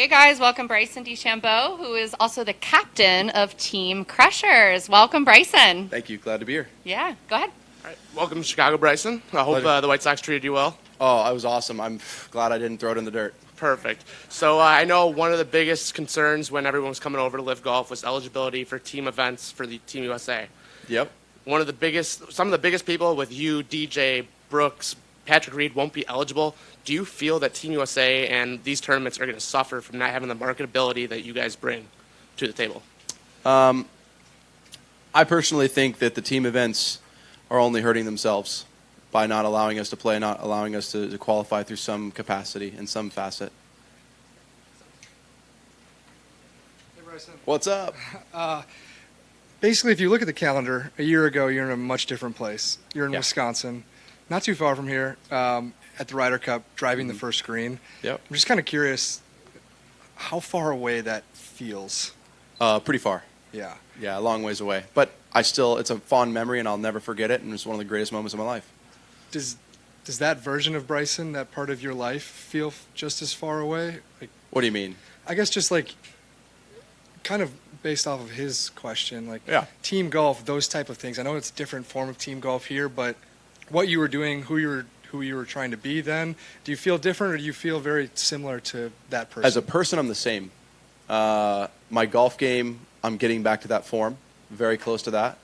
Hey guys, welcome Bryson DeChambeau, who is also the captain of Team Crushers. Welcome, Bryson. Thank you. Glad to be here. Yeah, go ahead. All right. Welcome to Chicago, Bryson. I hope the White Sox treated you well. Oh, I was awesome. I'm glad I didn't throw it in the dirt. Perfect. So I know one of the biggest concerns when everyone was coming over to LIV Golf was eligibility for team events for the Team USA. Yep. Some of the biggest people with you, DJ, Brooks, Patrick Reed won't be eligible. Do you feel that Team USA and these tournaments are going to suffer from not having the marketability that you guys bring to the table? I personally think that the team events are only hurting themselves by not allowing us to play, not allowing us to qualify through some capacity in some facet. Hey, Bryson. What's up? Basically, if you look at the calendar, a year ago, you're in a much different place. You're in Yeah. Wisconsin, not too far from here, at the Ryder Cup, driving the first green. Yep. I'm just kind of curious how far away that feels. Pretty far. Yeah. Yeah, a long ways away. But it's a fond memory, and I'll never forget it, and it's one of the greatest moments of my life. Does that version of Bryson, that part of your life, feel just as far away? Like, What do you mean? I guess just like kind of based off of his question, like Yeah. team golf, those type of things. I know it's a different form of team golf here, but what you were doing, who you were trying to be then, do you feel different or do you feel very similar to that person? As a person, I'm the same. My golf game, I'm getting back to that form, very close to that.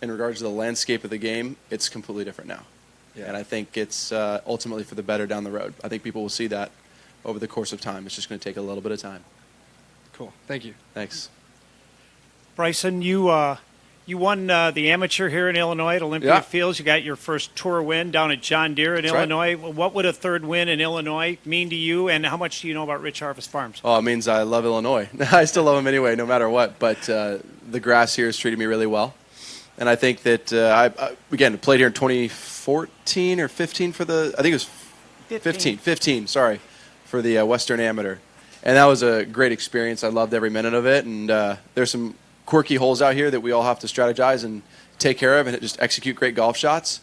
In regards to the landscape of the game, it's completely different now. Yeah. And I think it's ultimately for the better down the road. I think people will see that over the course of time. It's just going to take a little bit of time. Cool. Thank you. Thanks. Bryson, you won the amateur here in Illinois at Olympia Yeah. Fields. You got your first tour win down at John Deere in That's right. Illinois. What would a third win in Illinois mean to you, and how much do you know about Rich Harvest Farms? Oh, it means I love Illinois. I still love them anyway, no matter what. But the grass here has treated me really well. And I think that, again, played here in 2014 or 15 for I think it was 15, sorry, for the Western Amateur. And that was a great experience. I loved every minute of it. And there's some quirky holes out here that we all have to strategize and take care of and just execute great golf shots.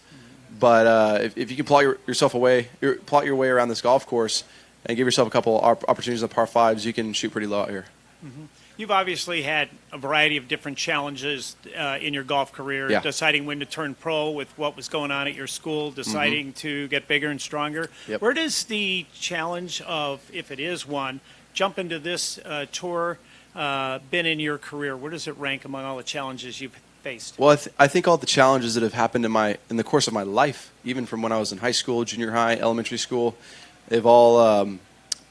But if you can plot your way around this golf course and give yourself a couple opportunities on par fives, you can shoot pretty low out here. Mm-hmm. You've obviously had a variety of different challenges in your golf career, Yeah. deciding when to turn pro with what was going on at your school, deciding to get bigger and stronger. Yep. Where does the challenge of, if it is one, jump into this tour been in your career? Where does it rank among all the challenges you've faced? Well, I think all the challenges that have happened in the course of my life, even from when I was in high school, junior high, elementary school, they've all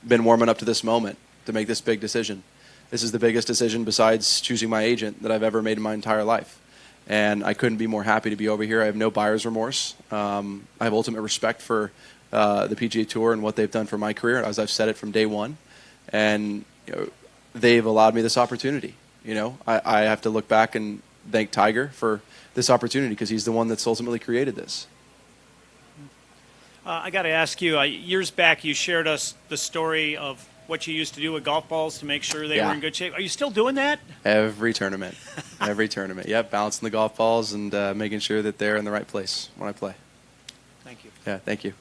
been warming up to this moment to make this big decision. This is the biggest decision besides choosing my agent that I've ever made in my entire life. And I couldn't be more happy to be over here. I have no buyer's remorse. I have ultimate respect for the PGA Tour and what they've done for my career, as I've said it from day one. And they've allowed me this opportunity. I have to look back and thank Tiger for this opportunity because he's the one that's ultimately created this. I got to ask you, years back you shared us the story of what you used to do with golf balls to make sure they were in good shape. Are you still doing that? Every tournament. Yep, balancing the golf balls and making sure that they're in the right place when I play. Thank you. Yeah, thank you.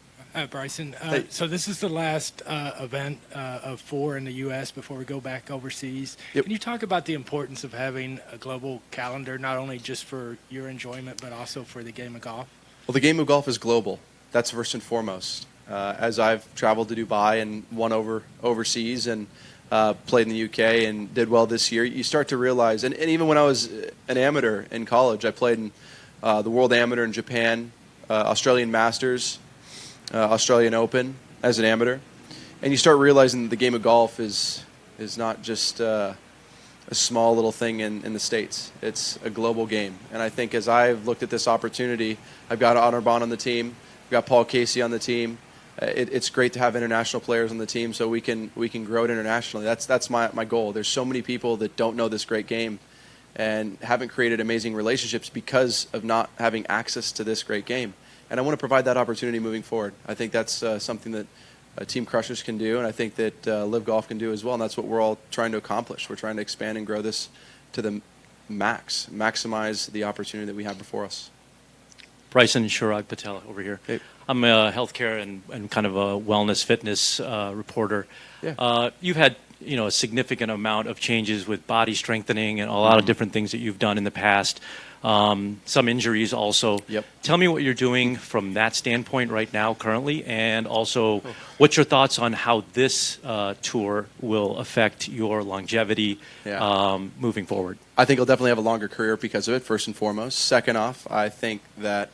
Bryson, so this is the last event of 4 in the U.S. before we go back overseas. Yep. Can you talk about the importance of having a global calendar, not only just for your enjoyment, but also for the game of golf? Well, the game of golf is global. That's first and foremost. As I've traveled to Dubai and won overseas and played in the UK and did well this year, you start to realize, and even when I was an amateur in college, I played in the World Amateur in Japan, Australian Masters, Australian Open as an amateur, and you start realizing that the game of golf is not just a small little thing in the States. It's a global game. And I think as I've looked at this opportunity, I've got Honor Bond on the team, I've got Paul Casey on the team. It's great to have international players on the team so we can grow it internationally. That's my goal. There's so many people that don't know this great game and haven't created amazing relationships because of not having access to this great game. And I want to provide that opportunity moving forward. I think that's something that Team Crushers can do, and I think that LIV Golf can do as well, and that's what we're all trying to accomplish. We're trying to expand and grow this to the maximize the opportunity that we have before us. Bryson Chirag Patel over here. Hey. I'm a healthcare and kind of a wellness fitness reporter. Yeah. You've had a significant amount of changes with body strengthening and a lot of different things that you've done in the past. Some injuries also. Yep. Tell me what you're doing from that standpoint right now, currently, and also what's your thoughts on how this tour will affect your longevity moving forward? I think I'll definitely have a longer career because of it, first and foremost. Second off, I think that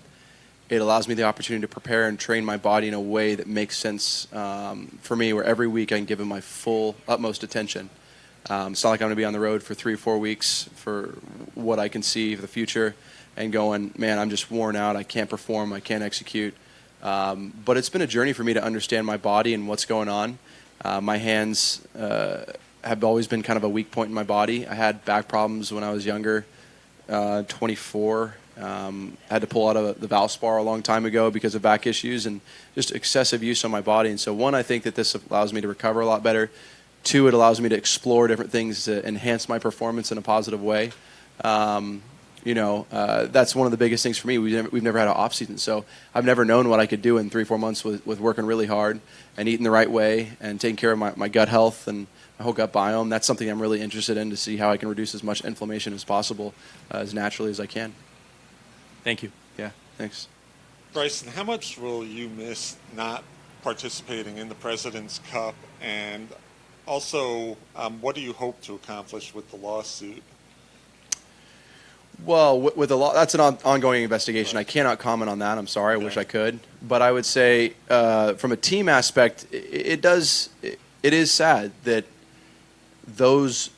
it allows me the opportunity to prepare and train my body in a way that makes sense for me, where every week I can give it my full, utmost attention. It's not like I'm going to be on the road for 3 or 4 weeks for what I can see for the future and going, man, I'm just worn out. I can't perform. I can't execute. But it's been a journey for me to understand my body and what's going on. My hands have always been kind of a weak point in my body. I had back problems when I was younger, 24. Had to pull out of the Valspar a long time ago because of back issues and just excessive use on my body. And so, one, I think that this allows me to recover a lot better. 2, it allows me to explore different things to enhance my performance in a positive way. That's one of the biggest things for me. We've never had an off season, so I've never known what I could do in 3-4 months with working really hard and eating the right way and taking care of my gut health and my whole gut biome. That's something I'm really interested in, to see how I can reduce as much inflammation as possible as naturally as I can. Thank you. Yeah, thanks. Bryson, how much will you miss not participating in the President's Cup? And also, what do you hope to accomplish with the lawsuit? Well, with the law, that's an ongoing investigation. I cannot comment on that. I'm sorry. I wish I could. But I would say, from a team aspect, it is sad that those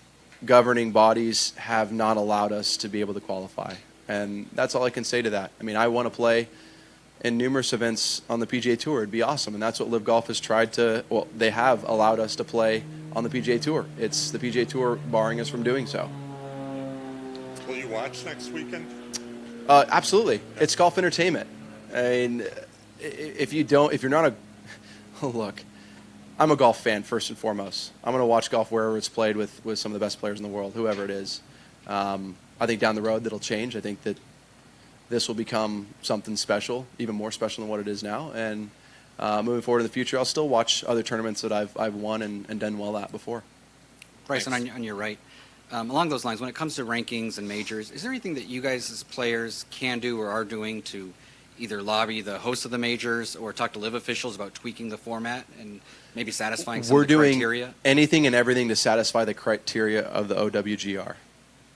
governing bodies have not allowed us to be able to qualify. And that's all I can say to that. I mean, I want to play in numerous events on the PGA Tour. It'd be awesome. And that's what LIV Golf has tried to, well, they have allowed us to play on the PGA Tour. It's the PGA Tour barring us from doing so. Will you watch next weekend? Absolutely. It's golf entertainment. And if you're not look, I'm a golf fan first and foremost. I'm going to watch golf wherever it's played with some of the best players in the world, whoever it is. I think down the road that'll change. I think that this will become something special, even more special than what it is now. And moving forward in the future, I'll still watch other tournaments that I've won and done well at before. Bryson, on your right, along those lines, when it comes to rankings and majors, is there anything that you guys as players can do or are doing to either lobby the hosts of the majors or talk to LIV officials about tweaking the format and maybe satisfying some of the criteria? We're doing anything and everything to satisfy the criteria of the OWGR.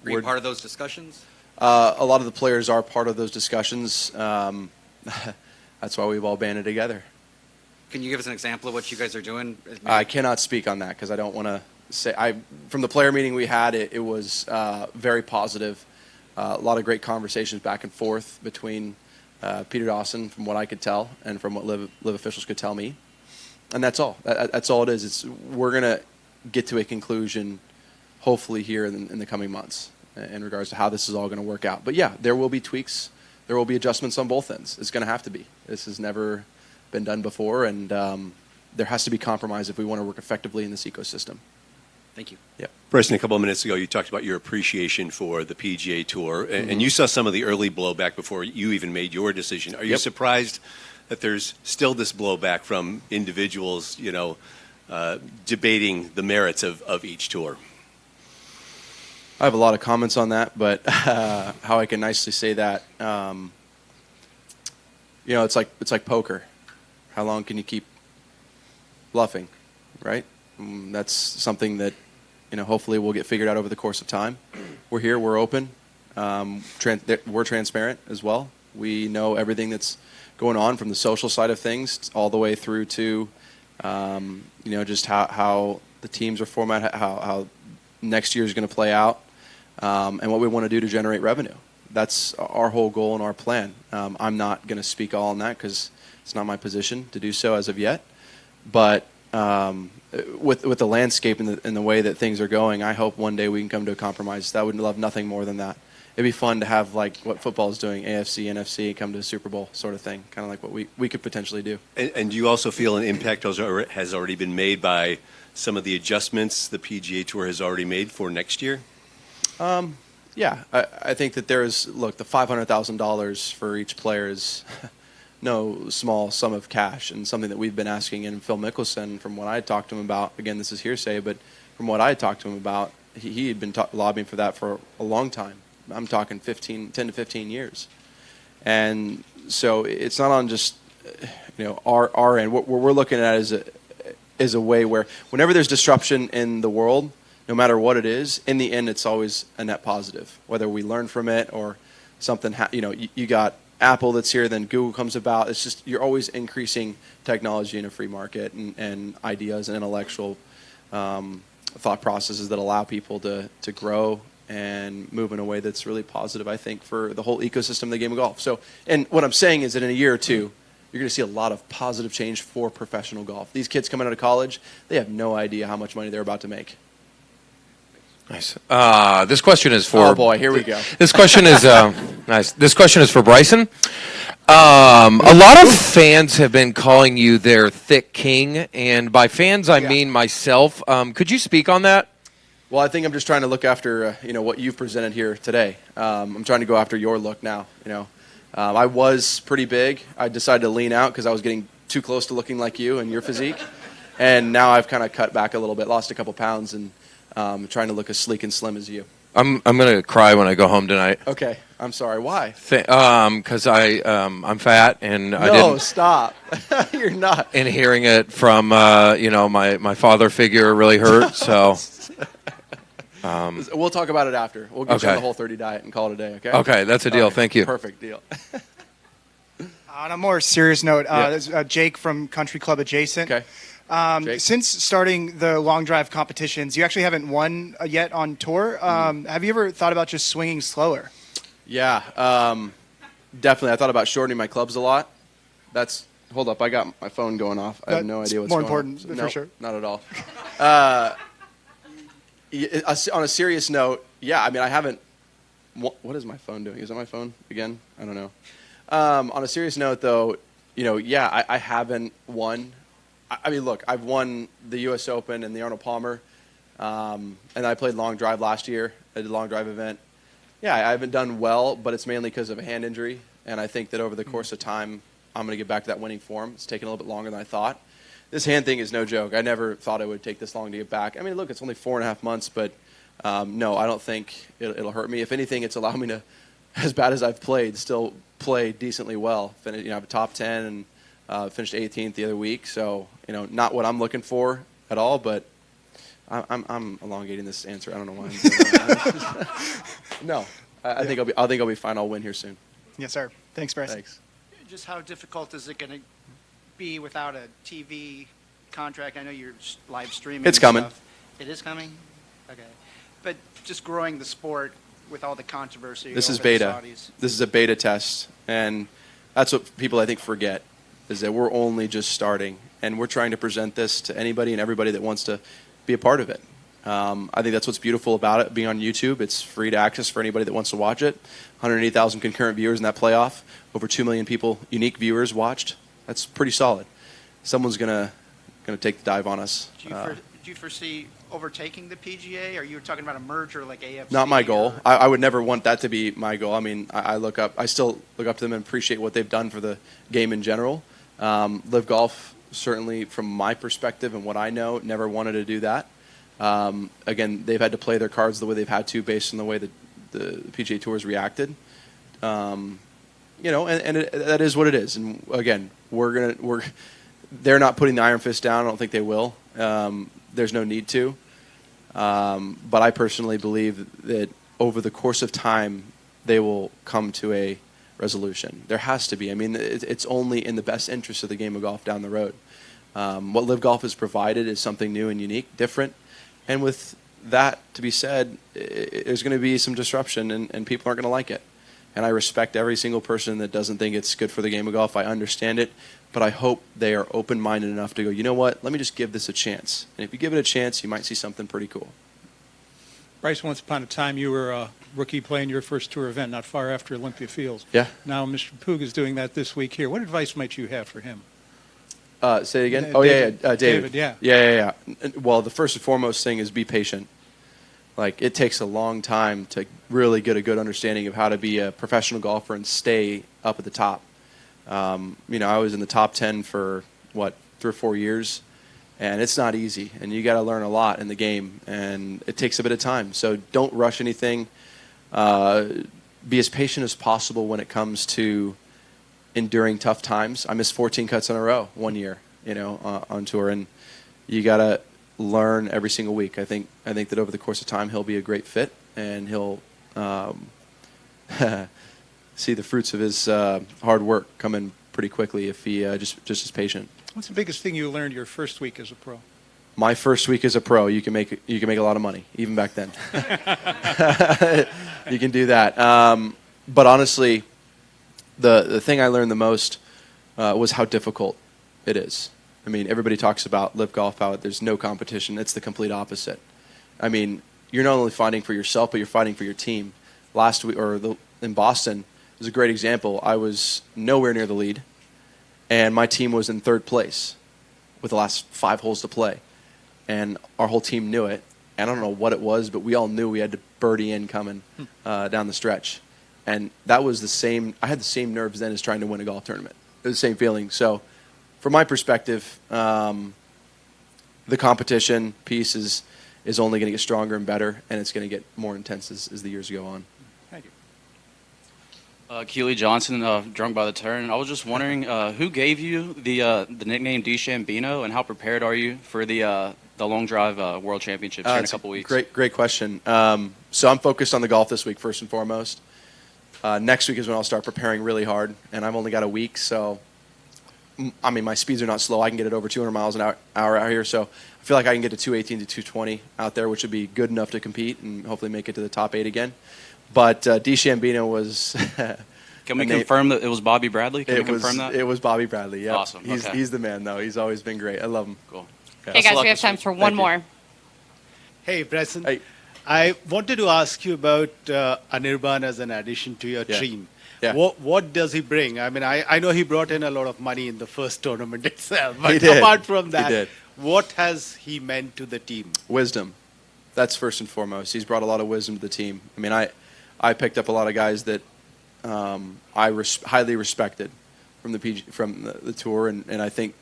Were you part of those discussions? A lot of the players are part of those discussions. That's why we've all banded together. Can you give us an example of what you guys are doing? I cannot speak on that because I don't want to say. From the player meeting we had, it was very positive. A lot of great conversations back and forth between Peter Dawson, from what I could tell, and from what LIV officials could tell me. And that's all. That's all it is. We're going to get to a conclusion, hopefully here in the coming months, in regards to how this is all going to work out. But yeah, there will be tweaks. There will be adjustments on both ends. It's going to have to be. This has never been done before, and there has to be compromise if we want to work effectively in this ecosystem. Thank you. Yeah. Bryson, a couple of minutes ago, you talked about your appreciation for the PGA Tour, and you saw some of the early blowback before you even made your decision. Are you surprised that there's still this blowback from individuals, debating the merits of each tour? I have a lot of comments on that, but how I can nicely say that, it's like poker. How long can you keep bluffing, right? That's something that, hopefully will get figured out over the course of time. We're here, we're open, we're transparent as well. We know everything that's going on from the social side of things all the way through to, just how the teams are formatted, how next year is going to play out. And what we want to do to generate revenue. That's our whole goal and our plan. I'm not going to speak all on that because it's not my position to do so as of yet. But with the landscape and the way that things are going, I hope one day we can come to a compromise. I would love nothing more than that. It'd be fun to have like what football is doing, AFC, NFC, come to a Super Bowl sort of thing, kind of like what we could potentially do. And do you also feel an impact has already been made by some of the adjustments the PGA Tour has already made for next year? Yeah, I think that the $500,000 for each player is no small sum of cash, and something that we've been asking. And Phil Mickelson, from what I talked to him about, again, this is hearsay, but from what I talked to him about, he had been lobbying for that for a long time. I'm talking 10 to 15 years. And so it's not on just our end. What we're looking at is a way where whenever there's disruption in the world, no matter what it is, in the end it's always a net positive. Whether we learn from it or something, you got Apple that's here, then Google comes about. It's just you're always increasing technology in a free market and ideas and intellectual thought processes that allow people to grow and move in a way that's really positive, I think, for the whole ecosystem of the game of golf. So, and what I'm saying is that in a year or two, you're going to see a lot of positive change for professional golf. These kids coming out of college, they have no idea how much money they're about to make. Nice. This question is for. Oh boy, here we go. This question is nice. This question is for Bryson. A lot of fans have been calling you their thick king, and by fans I mean myself. Could you speak on that? Well, I think I'm just trying to look after what you've presented here today. I'm trying to go after your look now. I was pretty big. I decided to lean out because I was getting too close to looking like you and your physique, and now I've kind of cut back a little bit, lost a couple pounds, and trying to look as sleek and slim as you. I'm gonna cry when I go home tonight. Okay, I'm sorry. Why? Because I'm fat and I didn't. No, stop. You're not. And hearing it from my father figure really hurt. So. We'll talk about it after. We'll get you on the Whole30 diet and call it a day, okay? Okay, that's a deal. Okay, thank you. Perfect deal. On a more serious note, this is, Jake from Country Club Adjacent. Okay. Since starting the long drive competitions, you actually haven't won yet on tour. Have you ever thought about just swinging slower? Yeah, definitely. I thought about shortening my clubs a lot. Hold up, I got my phone going off. I have no idea what's more going on. important, No, for sure. not at all. On a serious note, yeah, I mean, I haven't. What is my phone doing? Is that my phone again? I don't know. On a serious note, though, I haven't won. I mean, look, I've won the U.S. Open and the Arnold Palmer, and I played long drive last year at a long drive event. Yeah, I haven't done well, but it's mainly because of a hand injury, and I think that over the course of time, I'm going to get back to that winning form. It's taken a little bit longer than I thought. This hand thing is no joke. I never thought it would take this long to get back. I mean, look, it's only 4.5 months, but no, I don't think it'll hurt me. If anything, it's allowed me to, as bad as I've played, still play decently well. I have a top 10 and finished 18th the other week. So, not what I'm looking for at all, but I'm elongating this answer. I don't know why I'm doing that. No, I think I'll be fine. I'll win here soon. Yes, sir. Thanks, Bryce. Thanks. Just how difficult is it going to be without a TV contract? I know you're live streaming. It's coming. Stuff. It is coming? Okay. But just growing the sport with all the controversy. This is over beta. the Saudis. This is a beta test, and that's what people, I think, forget, is that we're only just starting, and we're trying to present this to anybody and everybody that wants to be a part of it. I think that's what's beautiful about it, being on YouTube. It's free to access for anybody that wants to watch it. 180,000 concurrent viewers in that playoff. Over 2 million people, unique viewers watched. That's pretty solid. Someone's gonna take the dive on us. Do you foresee overtaking the PGA? Or you were talking about a merger like AFC? Not my goal. I would never want that to be my goal. I mean, I still look up to them and appreciate what they've done for the game in general. LIV Golf, certainly from my perspective and what I know, never wanted to do that. Again, they've had to play their cards the way they've had to based on the way that the PGA Tour has reacted. That is what it is. And again, they're not putting the iron fist down. I don't think they will. There's no need to. But I personally believe that over the course of time, they will come to a resolution. There has to be. I mean, it's only in the best interest of the game of golf down the road. What LIV Golf has provided is something new and unique, different. And with that to be said, there's going to be some disruption, and people aren't going to like it. And I respect every single person that doesn't think it's good for the game of golf. I understand it, but I hope they are open-minded enough to go, you know what, let me just give this a chance. And if you give it a chance, you might see something pretty cool. Bryce, once upon a time you were a rookie playing your first tour event not far after Olympia Fields. Yeah. Now Mr. Poog is doing that this week here. What advice might you have for him? Say it again? David. David. Yeah. Yeah. Well, the first and foremost thing is be patient. Like, it takes a long time to really get a good understanding of how to be a professional golfer and stay up at the top. I was in the top 10 for, 3 or 4 years, and it's not easy. And you got to learn a lot in the game, and it takes a bit of time. So don't rush anything. Be as patient as possible when it comes to enduring tough times. I missed 14 cuts in a row one year, on tour, and you got to learn every single week. I think that over the course of time, he'll be a great fit, and he'll see the fruits of his hard work coming pretty quickly if he just is patient. What's the biggest thing you learned your first week as a pro? My first week as a pro, you can make a lot of money, even back then. You can do that. But honestly, the thing I learned the most was how difficult it is. I mean, everybody talks about LIV Golf, how there's no competition. It's the complete opposite. I mean, you're not only fighting for yourself, but you're fighting for your team. Last week, in Boston, was a great example. I was nowhere near the lead, and my team was in 3rd place with the last 5 holes to play. And our whole team knew it. And I don't know what it was, but we all knew we had to birdie in coming down the stretch. And that was the same. I had the same nerves then as trying to win a golf tournament. It was the same feeling. So from my perspective, the competition piece is only going to get stronger and better, and it's going to get more intense as the years go on. Thank you. Keely Johnson, Drunk by the Turn. I was just wondering, who gave you the nickname DeChambeau, and how prepared are you for the Long Drive World Championships here in a couple weeks? Great question. So I'm focused on the golf this week first and foremost. Next week is when I'll start preparing really hard, and I've only got a week, so I mean my speeds are not slow. I can get it over 200 miles an hour out here, so I feel like I can get to 218 to 220 out there, which would be good enough to compete and hopefully make it to the top 8 again. But DeChambeau was. Can we confirm that it was Bobby Bradley? Can we confirm that? It was Bobby Bradley. Yeah. Awesome. Okay. He's the man, though. He's always been great. I love him. Cool. Yeah. Hey, guys, we have time for one more. Hey, Bryson. Hey. I wanted to ask you about Anirban as an addition to your team. Yeah. What does he bring? I mean, I know he brought in a lot of money in the first tournament itself, but He did. apart from that, He did. what has he meant to the team? Wisdom. That's first and foremost. He's brought a lot of wisdom to the team. I mean, I picked up a lot of guys that I highly respected from the tour, and I think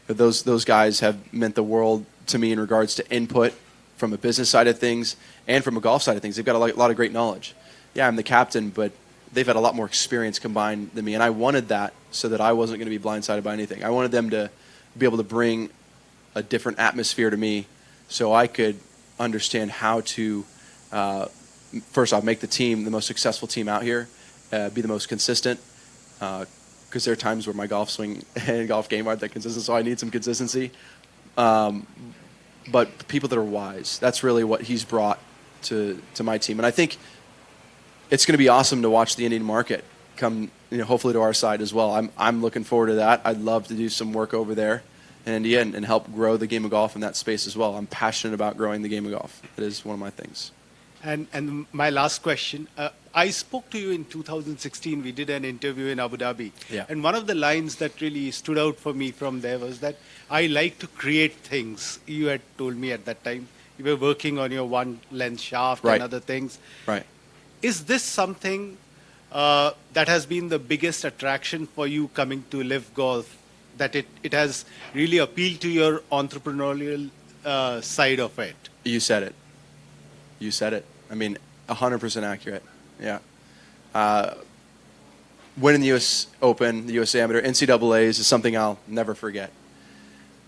that those guys have meant the world to me in regards to input from a business side of things and from a golf side of things. They've got a lot of great knowledge. Yeah, I'm the captain, but they've had a lot more experience combined than me, and I wanted that so that I wasn't going to be blindsided by anything. I wanted them to be able to bring a different atmosphere to me so I could understand how to, first off, make the team the most successful team out here, be the most consistent, because there are times where my golf swing and golf game aren't that consistent, so I need some consistency. But people that are wise, that's really what he's brought to my team. And I think it's going to be awesome to watch the Indian market come, hopefully to our side as well. I'm looking forward to that. I'd love to do some work over there in India and help grow the game of golf in that space as well. I'm passionate about growing the game of golf. It is one of my things. And my last question, I spoke to you in 2016. We did an interview in Abu Dhabi. Yeah. And one of the lines that really stood out for me from there was that I like to create things. You had told me at that time you were working on your one lens shaft Right. and other things. Right. Is this something that has been the biggest attraction for you coming to LIV Golf, that it has really appealed to your entrepreneurial side of it? You said it. You said it. I mean, 100% accurate. Yeah. Winning the U.S. Open, the U.S. Amateur, NCAAs is something I'll never forget.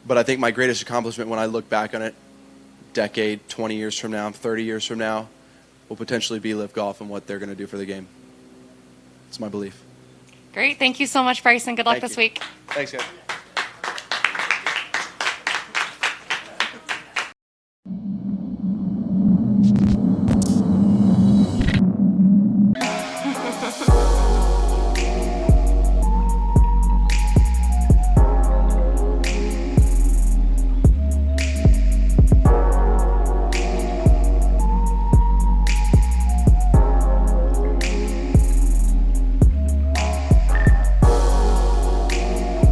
But I think my greatest accomplishment when I look back on it, decade, 20 years from now, 30 years from now, will potentially be LIV Golf and what they're going to do for the game. It's my belief. Great. Thank you so much, Bryson. Good luck Thank this you. week. Thanks, guys.